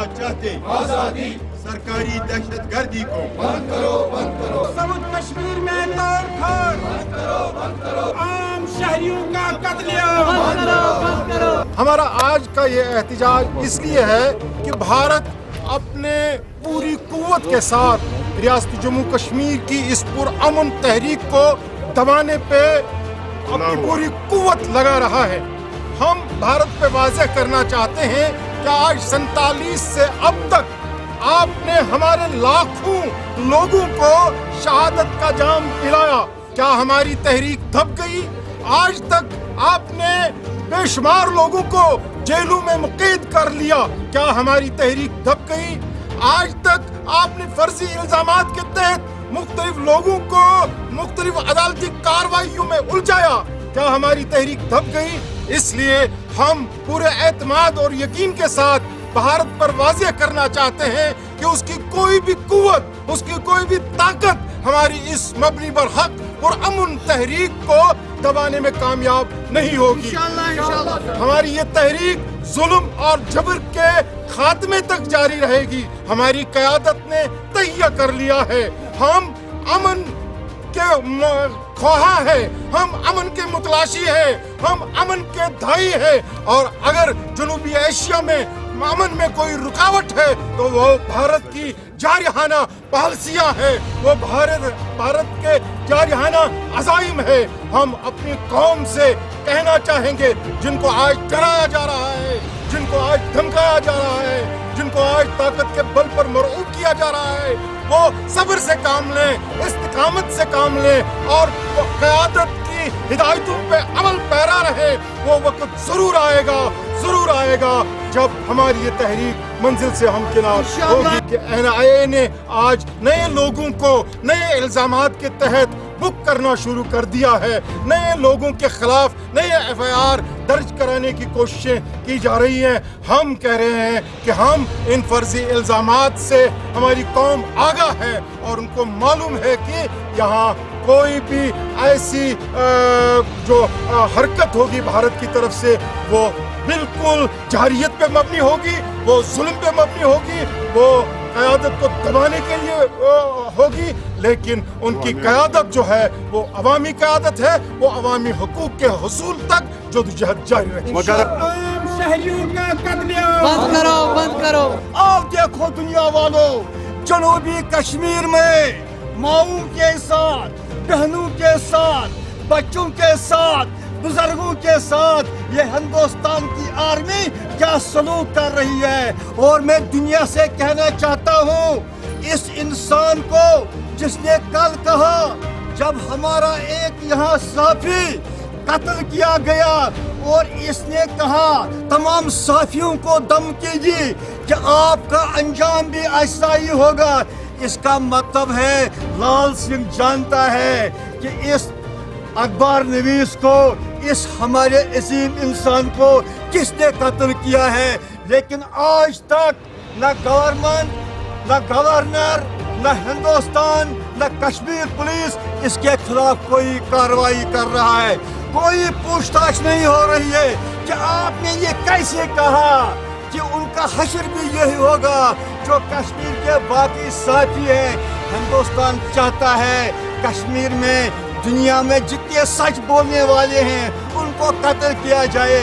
کرنا چاہتے آزادی سرکاری دہشت گردی کو بند کرو بند کرو سمجھ کشمیر میں توڑ پھوڑ بند کرو بند کرو عام شہریوں کا قتل عام بند کرو ہمارا آج کا یہ احتجاج اس لیے ہے کہ بھارت اپنے پوری قوت کے ساتھ ریاست جموں کشمیر کی اس پرامن تحریک کو دبانے پہ اپنی پوری قوت لگا رہا ہے۔ ہم بھارت پہ واضح کرنا چاہتے ہیں کہ آج 47 سے اب تک آپ نے ہمارے لاکھوں لوگوں کو شہادت کا جام پلایا، کیا ہماری تحریک دب گئی؟ آج تک آپ نے بے شمار لوگوں کو جیلوں میں مقید کر لیا، کیا ہماری تحریک دب گئی؟ آج تک آپ نے فرضی الزامات کے تحت مختلف لوگوں کو مختلف عدالتی کارروائیوں میں الجھایا، کیا ہماری تحریک دب گئی؟ اس لیے ہم پورے اعتماد اور یقین کے ساتھ بھارت پر واضح کرنا چاہتے ہیں کہ اس کی کوئی بھی قوت، اس کی کوئی بھی طاقت ہماری اس مبنی بر حق پرامن تحریک کو دبانے میں کامیاب نہیں ہوگی۔ ہماری یہ تحریک ظلم اور جبر کے خاتمے تک جاری رہے گی۔ ہماری قیادت نے تہیہ کر لیا ہے، ہم امن کے خواہاں ہے، ہم امن کے متلاشی ہے، ہم امن کے دھائی ہے، اور اگر جنوبی ایشیا میں امن میں کوئی رکاوٹ ہے تو وہ بھارت کی جارحانہ پالیسیاں ہیں، وہ بھارت کے جارحانہ عزائم ہے۔ ہم اپنی قوم سے کہنا چاہیں گے، جن کو آج ڈرایا جا رہا ہے، جن کو آج دھمکایا جا رہا ہے، جن کو آج طاقت کے بل پر مرعوب کیا جا رہا ہے، وہ صبر سے کام لیں، استقامت سے کام لیں، اور وہ قیادت کی ہدایتوں پہ عمل پیرا رہے۔ وہ وقت ضرور آئے گا جب ہماری یہ تحریک منزل سے ہمکنار ہوگی کہ NIA نے آج نئے لوگوں کو نئے الزامات کے تحت بک کرنا شروع کر دیا ہے، نئے لوگوں کے خلاف نئے FIR درج کرانے کی کوششیں کی جا رہی ہیں۔ ہم کہہ رہے ہیں کہ ہم ان فرضی الزامات سے ہماری قوم آگاہ ہے، اور ان کو معلوم ہے کہ یہاں کوئی بھی ایسی جو حرکت ہوگی بھارت کی طرف سے وہ بالکل جارحیت پہ مبنی ہوگی، وہ ظلم پہ مبنی ہوگی، وہ قیادت کو دبانے کے لیے ہوگی، لیکن ان کی قیادت جو ہے وہ عوامی قیادت ہے، وہ عوامی حقوق کے حصول تک جدوجہد جاری رہے گی۔ عام شہریوں کا قتل بند کرو بند کرو۔ آپ دیکھو دنیا والوں، جنوبی کشمیر میں ماؤں کے ساتھ، بہنوں کے ساتھ، بچوں کے ساتھ، بزرگوں کے ساتھ یہ ہندوستان کی آرمی کیا سلوک کر رہی ہے۔ اور میں دنیا سے کہنا چاہتا ہوں، اس انسان کو جس نے کل کہا جب ہمارا ایک یہاں صحافی قتل کیا گیا، اور اس نے کہا تمام صحافیوں کو دھمکی دی کہ آپ کا انجام بھی ایسا ہی ہوگا، اس کا مطلب ہے لال سنگھ جانتا ہے کہ اس اخبار نویس کو، اس ہمارے عظیم انسان کو کس نے قتل کیا ہے۔ لیکن آج تک نہ گورنمنٹ، نہ گورنر، نہ ہندوستان، نہ کشمیر پولیس اس کے خلاف کوئی کارروائی کر رہا ہے، کوئی پوچھ تاچھ نہیں ہو رہی ہے کہ آپ نے یہ کیسے کہا کہ ان کا حشر بھی یہی ہوگا۔ جو کشمیر کے باقی ساتھی ہیں، ہندوستان چاہتا ہے کشمیر میں دنیا میں جتنے سچ بولنے والے ہیں ان کو قتل کیا جائے،